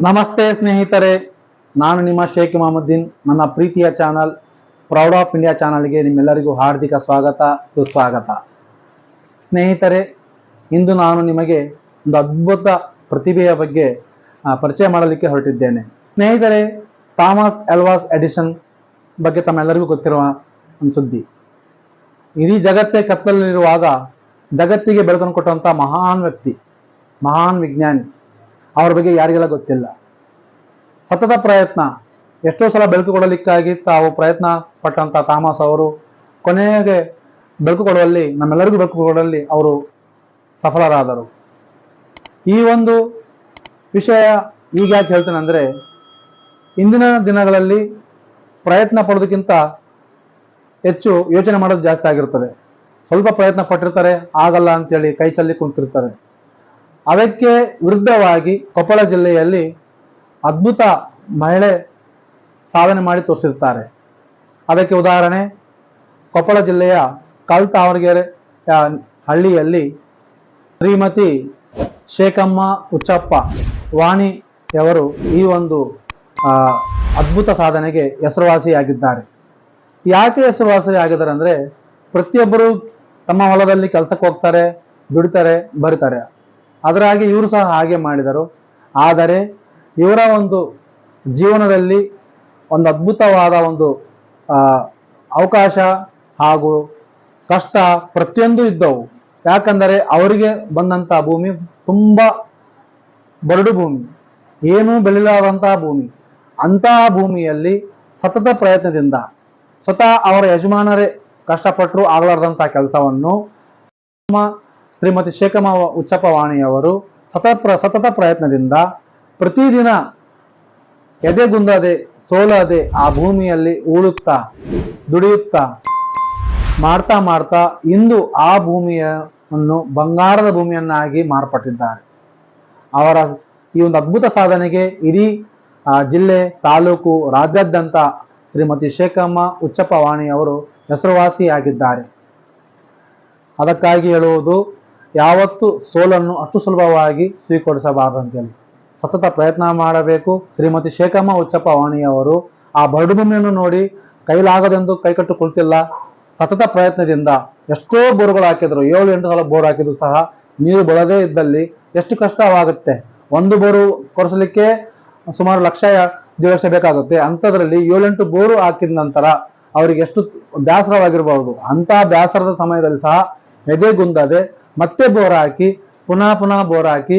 ನಮಸ್ತೆ ಸ್ನೇಹಿತರೆ, ನಾನು ನಿಮ್ಮ ಶೇಖ್ ಮೊಹಮ್ಮದ್ದೀನ್. ನನ್ನ ಪ್ರೀತಿಯ ಚಾನಲ್ ಪ್ರೌಡ್ ಆಫ್ ಇಂಡಿಯಾ ಚಾನಲ್ಗೆ ನಿಮ್ಮೆಲ್ಲರಿಗೂ ಹಾರ್ದಿಕ ಸ್ವಾಗತ ಸುಸ್ವಾಗತ. ಸ್ನೇಹಿತರೆ, ಇಂದು ನಾನು ನಿಮಗೆ ಒಂದು ಅದ್ಭುತ ಪ್ರತಿಭೆಯ ಬಗ್ಗೆ ಪರಿಚಯ ಮಾಡಲಿಕ್ಕೆ ಹೊರಟಿದ್ದೇನೆ. ಸ್ನೇಹಿತರೆ, ಥಾಮಸ್ ಆಲ್ವಾ ಎಡಿಸನ್ ಬಗ್ಗೆ ತಮ್ಮೆಲ್ಲರಿಗೂ ಗೊತ್ತಿರುವ ಒಂದು ಸುದ್ದಿ. ಇಡೀ ಜಗತ್ತೇ ಕತ್ತಲಲ್ಲಿರುವಾಗ ಜಗತ್ತಿಗೆ ಬೆಳಕನ್ನು ಕೊಟ್ಟಂಥ ಮಹಾನ್ ವ್ಯಕ್ತಿ, ಮಹಾನ್ ವಿಜ್ಞಾನಿ. ಅವ್ರ ಬಗ್ಗೆ ಯಾರಿಗೆಲ್ಲ ಗೊತ್ತಿಲ್ಲ. ಸತತ ಪ್ರಯತ್ನ, ಎಷ್ಟೋ ಸಲ ಬೆಳಕು ಕೊಡಲಿಕ್ಕಾಗಿ ತಾವು ಪ್ರಯತ್ನ ಪಟ್ಟಂತ ಥಾಮಸ್ ಅವರು ಕೊನೆಗೆ ಬೆಳಕು ಕೊಡುವಲ್ಲಿ, ನಮ್ಮೆಲ್ಲರಿಗೂ ಬೆಳಕು ಕೊಡುವಲ್ಲಿ ಅವರು ಸಫಲರಾದರು. ಈ ಒಂದು ವಿಷಯ ಈಗ ಯಾಕೆ ಹೇಳ್ತೇನೆ ಅಂದರೆ, ಇಂದಿನ ದಿನಗಳಲ್ಲಿ ಪ್ರಯತ್ನ ಪಡೋದಕ್ಕಿಂತ ಹೆಚ್ಚು ಯೋಚನೆ ಮಾಡೋದು ಜಾಸ್ತಿ ಆಗಿರ್ತದೆ. ಸ್ವಲ್ಪ ಪ್ರಯತ್ನ ಪಟ್ಟಿರ್ತಾರೆ, ಆಗಲ್ಲ ಅಂತೇಳಿ ಕೈ ಚೆಲ್ಲಿ ಕುಂತಿರ್ತಾರೆ. ಅದಕ್ಕೆ ವಿರುದ್ಧವಾಗಿ ಕೊಪ್ಪಳ ಜಿಲ್ಲೆಯಲ್ಲಿ ಅದ್ಭುತ ಮಹಿಳೆ ಸಾಧನೆ ಮಾಡಿ ತೋರಿಸಿರ್ತಾರೆ. ಅದಕ್ಕೆ ಉದಾಹರಣೆ, ಕೊಪ್ಪಳ ಜಿಲ್ಲೆಯ ಕಲ್ತಾವರ್ಗೆರೆ ಹಳ್ಳಿಯಲ್ಲಿ ಶ್ರೀಮತಿ ಶೇಖಮ್ಮ ಉಚ್ಚಪ್ಪ ವಾಣಿಯವರು ಈ ಒಂದು ಅದ್ಭುತ ಸಾಧನೆಗೆ ಹೆಸರುವಾಸಿಯಾಗಿದ್ದಾರೆ. ಯಾಕೆ ಹೆಸರುವಾಸಿ ಆಗಿದ್ದಾರೆ ಅಂದರೆ, ಪ್ರತಿಯೊಬ್ಬರು ತಮ್ಮ ಹೊಲದಲ್ಲಿ ಕೆಲಸಕ್ಕೆ ಹೋಗ್ತಾರೆ, ದುಡಿತಾರೆ, ಬರೀತಾರೆ. ಅದರಾಗಿ ಇವರು ಸಹ ಹಾಗೆ ಮಾಡಿದರು. ಆದರೆ ಇವರ ಒಂದು ಜೀವನದಲ್ಲಿ ಒಂದು ಅದ್ಭುತವಾದ ಒಂದು ಅವಕಾಶ ಹಾಗೂ ಕಷ್ಟ ಪ್ರತಿಯೊಂದು ಇದ್ದವು. ಯಾಕಂದರೆ ಅವರಿಗೆ ಬಂದಂಥ ಭೂಮಿ ತುಂಬ ಬರಡು ಭೂಮಿ, ಏನೂ ಬೆಳೆಯಲಾದಂತಹ ಭೂಮಿ. ಅಂತಹ ಭೂಮಿಯಲ್ಲಿ ಸತತ ಪ್ರಯತ್ನದಿಂದ ಸ್ವತಃ ಅವರ ಯಜಮಾನರೇ ಕಷ್ಟಪಟ್ಟರು ಆಗಲಾರ್ದಂಥ ಕೆಲಸವನ್ನು ಶ್ರೀಮತಿ ಶೇಖಮ್ಮ ಉಚ್ಚಪ್ಪ ವಾಣಿಯವರು ಸತತ ಪ್ರಯತ್ನದಿಂದ ಪ್ರತಿದಿನ ಎದೆಗುಂದದೆ ಸೋಲದೆ ಆ ಭೂಮಿಯಲ್ಲಿ ಉಳುತ್ತಾ ದುಡಿಯುತ್ತಾ ಮಾಡ್ತಾ ಇಂದು ಆ ಭೂಮಿಯನ್ನು ಬಂಗಾರದ ಭೂಮಿಯನ್ನಾಗಿ ಮಾರ್ಪಟ್ಟಿದ್ದಾರೆ. ಅವರ ಈ ಒಂದು ಅದ್ಭುತ ಸಾಧನೆಗೆ ಇಡೀ ಜಿಲ್ಲೆ, ತಾಲೂಕು, ರಾಜ್ಯಾದ್ಯಂತ ಶ್ರೀಮತಿ ಶೇಖಮ್ಮ ಉಚ್ಚಪ್ಪ ವಾಣಿಯವರು ಹೆಸರುವಾಸಿಯಾಗಿದ್ದಾರೆ. ಅದಕ್ಕಾಗಿ ಹೇಳುವುದು, ಯಾವತ್ತು ಸೋಲನ್ನು ಅಷ್ಟು ಸುಲಭವಾಗಿ ಸ್ವೀಕರಿಸಬಾರದು ಅಂತೇಳಿ ಸತತ ಪ್ರಯತ್ನ ಮಾಡಬೇಕು. ಶ್ರೀಮತಿ ಶೇಖಮ್ಮ ಉಚ್ಚಪ್ಪ ವಾಣಿಯವರು ಆ ಬರಡು ಭೂಮಿಯನ್ನು ನೋಡಿ ಕೈಲಾಗದೆಂದು ಕೈಕಟ್ಟು ಕುಳಿತಿಲ್ಲ. ಸತತ ಪ್ರಯತ್ನದಿಂದ ಎಷ್ಟೋ ಬೋರ್ಗಳು ಹಾಕಿದ್ರು, 7-8 ಸಲ ಬೋರ್ ಹಾಕಿದ್ರು ಸಹ ನೀರು ಬರದೇ ಇದ್ದಲ್ಲಿ ಎಷ್ಟು ಕಷ್ಟವಾಗುತ್ತೆ. ಒಂದು ಬೋರು ಕೊರೆಸಲಿಕ್ಕೆ ಸುಮಾರು 1,00,000-1,5 ಲಕ್ಷ ಬೇಕಾಗುತ್ತೆ. ಅಂಥದ್ರಲ್ಲಿ 7-8 ಬೋರು ಹಾಕಿದ ನಂತರ ಅವರಿಗೆ ಎಷ್ಟು ಬೇಸರವಾಗಿರಬಹುದು. ಅಂಥ ಬೇಸರದ ಸಮಯದಲ್ಲಿ ಸಹ ಎದೆಗುಂದದೆ ಮತ್ತೆ ಬೋರ್ ಹಾಕಿ ಪುನಃ ಬೋರ್ ಹಾಕಿ